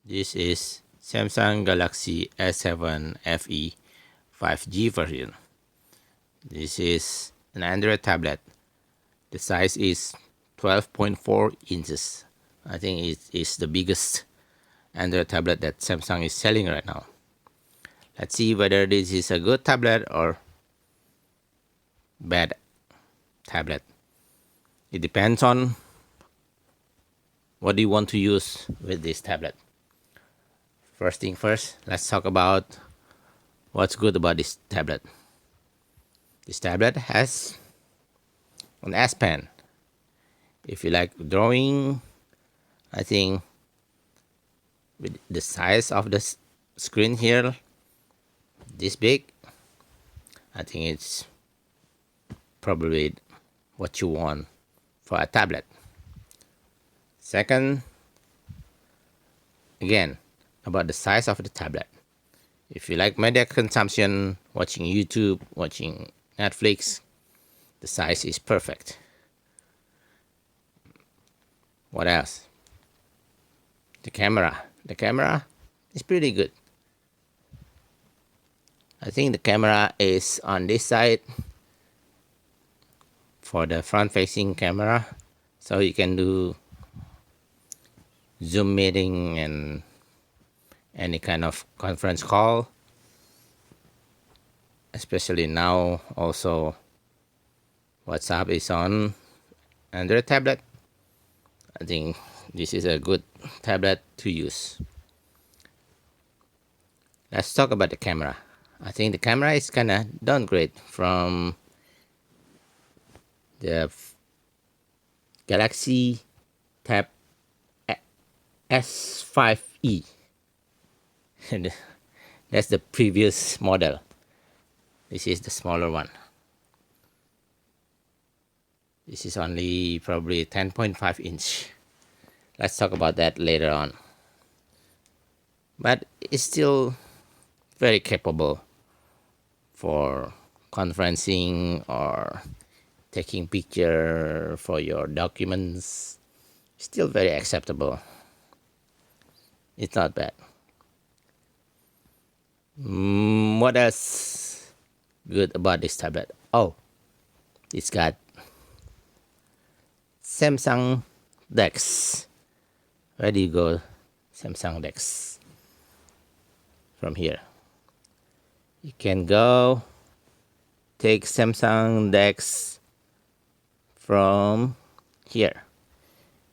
This is Samsung Galaxy S7 FE 5G version. This is an Android tablet. The size is 12.4 inches. I think it is the biggest Android tablet that Samsung is selling right now. Let's see whether this is a good tablet or bad tablet. It depends on what do you want to use with this tablet. First thing first, let's talk about what's good about this tablet. This tablet has an S Pen. If you like drawing, I think with the size of the screen here, this big, I think it's probably what you want for a tablet. Second, again, about the size of the tablet. If you like media consumption, watching YouTube, watching Netflix, the size is perfect. What else? The camera. The camera is pretty good. I think the camera is on this side for the front-facing camera, so you can do Zoom meeting and any kind of conference call. Especially now, also WhatsApp is on Android tablet. I think this is a good tablet to use. Let's talk about the camera. I think the camera is kind of downgrade from the Galaxy Tab S5e. That's the previous model. This is the smaller one. This is only probably 10.5 inch. Let's talk about that later on. But it's still very capable for conferencing or taking picture for your documents. Still very acceptable. It's not bad. What else good about this tablet? Oh, it's got Samsung DeX. Where do you go? Samsung DeX. From here. You can go take Samsung DeX from here.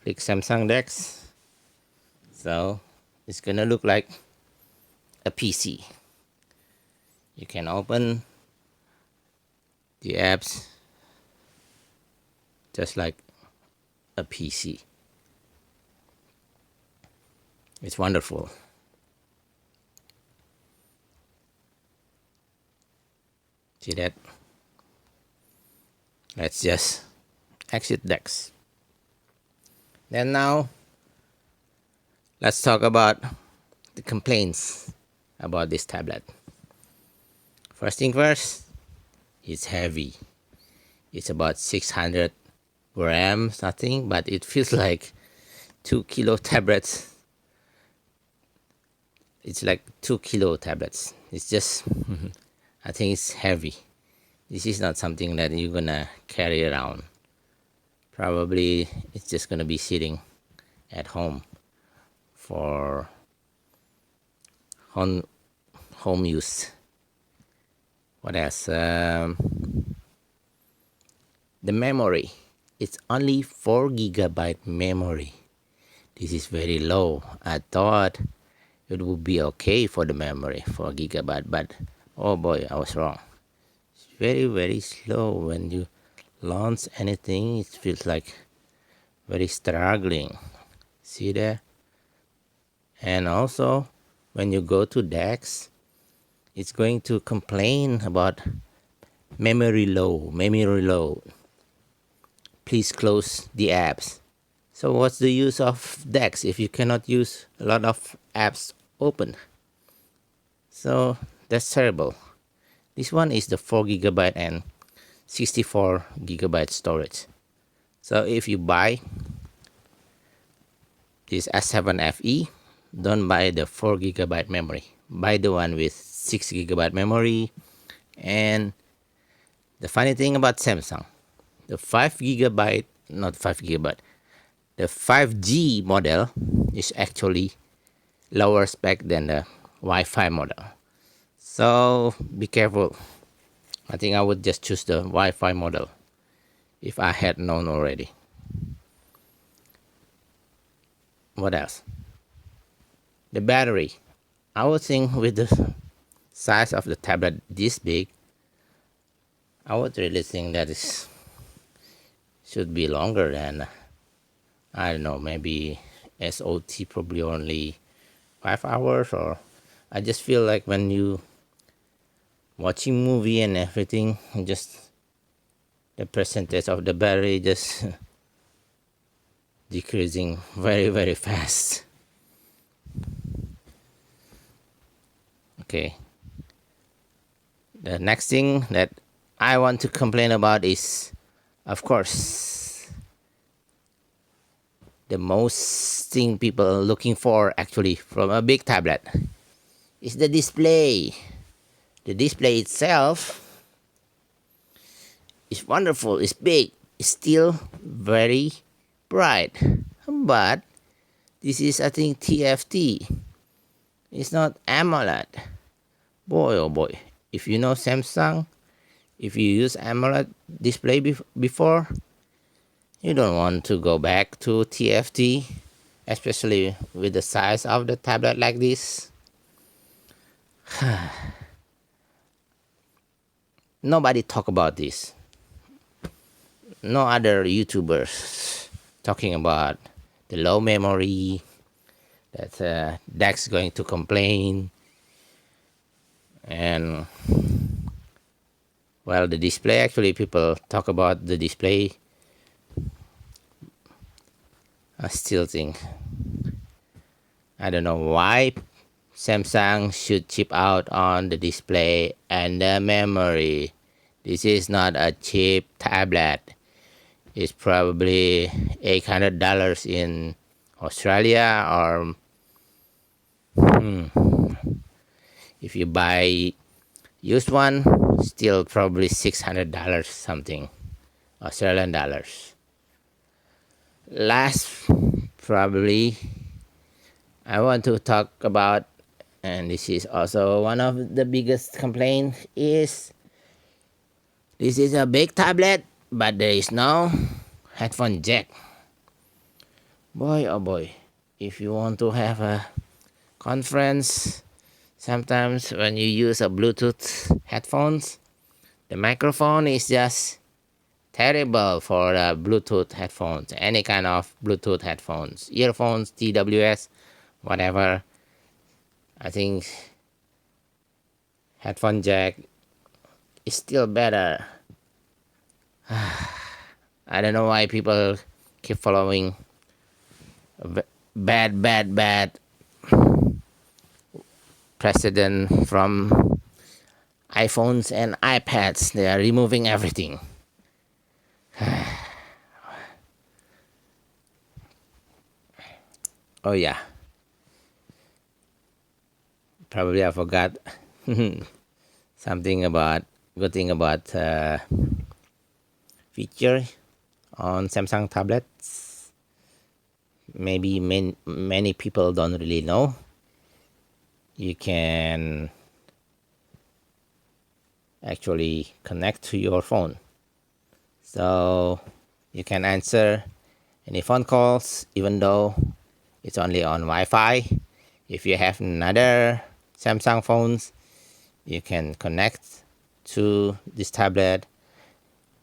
Click Samsung DeX. So it's gonna look like a PC. You can open the apps just like a PC. It's wonderful. See that? Let's just exit DeX. Then now, let's talk about the complaints about this tablet. First thing first, it's heavy. It's about 600 grams, nothing, but it feels like 2 kilo tablets. It's like 2 kilo tablets. It's just, I think it's heavy. This is not something that you're gonna carry around. Probably it's just gonna be sitting at home for home use. What else? The memory. It's only 4 gigabyte memory. This is very low. I thought it would be okay for the memory, 4 gigabyte, but oh boy, I was wrong. It's very, very slow. When you launch anything, it feels like very struggling. See there? And also, when you go to DeX, it's going to complain about memory low. Please close the apps. So what's the use of DeX if you cannot use a lot of apps open? So that's terrible. This one is the 4 gigabyte and 64 gigabyte storage. So if you buy this S7 FE, don't buy the 4 GB memory. Buy the one with 6 GB memory. And the funny thing about Samsung, the 5 GB, not 5 GB, the 5G model is actually lower spec than the Wi-Fi model. So be careful. I think I would just choose the Wi-Fi model if I had known already. What else? The battery. I would think with the size of the tablet this big, I would really think that it should be longer than, I don't know, maybe SOT probably only 5 hours, or I just feel like when you watching movie and everything, just the percentage of the battery just decreasing very, very fast. Okay. The next thing that I want to complain about is, of course, the most thing people are looking for actually from a big tablet is the display. The display itself is wonderful, it's big, it's still very bright. But this is, I think, TFT. It's not AMOLED. Boy, oh boy. If you know Samsung, if you use AMOLED display before, you don't want to go back to TFT, especially with the size of the tablet like this. Nobody talk about this. No other YouTubers talking about the low memory, that Dex going to complain, and well, the display, actually people talk about the display. I still think, I don't know why Samsung should chip out on the display and the memory. This is not a cheap tablet. It's probably $800 in Australia, or if you buy used one, still probably $600 something Australian dollars. Last, probably, I want to talk about, and this is also one of the biggest complaints, is this is a big tablet, but there is no headphone jack. Boy, oh boy, if you want to have a conference, sometimes when you use a Bluetooth headphones, the microphone is just terrible for Bluetooth headphones, any kind of Bluetooth headphones, earphones, TWS, whatever. I think headphone jack is still better. I don't know why people keep following bad precedent from iPhones and iPads. They are removing everything. Oh yeah, probably I forgot something about, good thing about feature on Samsung tablets. Maybe many people don't really know. You can actually connect to your phone, so you can answer any phone calls even though it's only on Wi-Fi. If you have another Samsung phones, you can connect to this tablet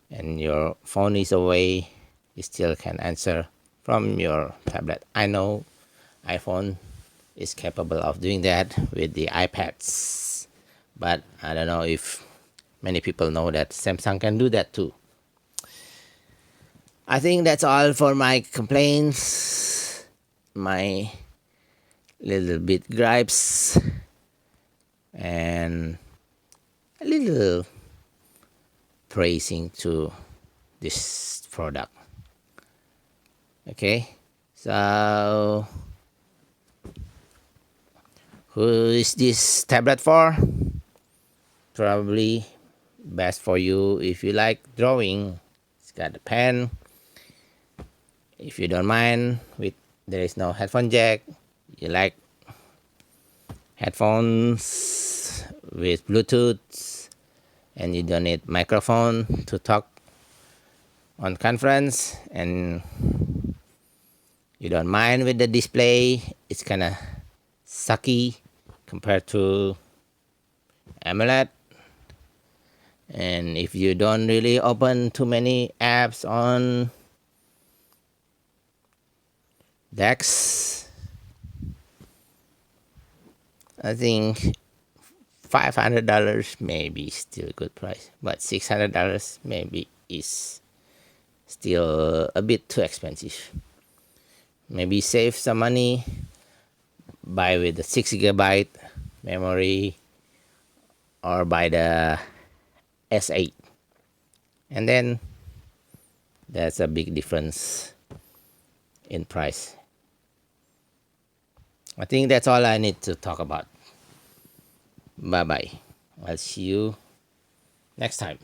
and your phone is away, you still can answer from your tablet. I know iPhone is capable of doing that with the iPads, but I don't know if many people know that Samsung can do that too. I think that's all for my complaints, my little bit gripes, and a little praising to this product. Okay, so Who is this tablet for? Probably best for you if you like drawing. It's got a pen. If you don't mind, there is no headphone jack. You like headphones with Bluetooth, and you don't need microphone to talk on conference, and you don't mind with the display. It's kind of sucky compared to AMOLED. And if you don't really open too many apps on DeX, I think $500 maybe still a good price, but $600 maybe is still a bit too expensive. Maybe save some money, buy with the 6 GB memory, or buy the S8, and then that's a big difference in price. I think that's all I need to talk about. Bye bye. I'll see you next time.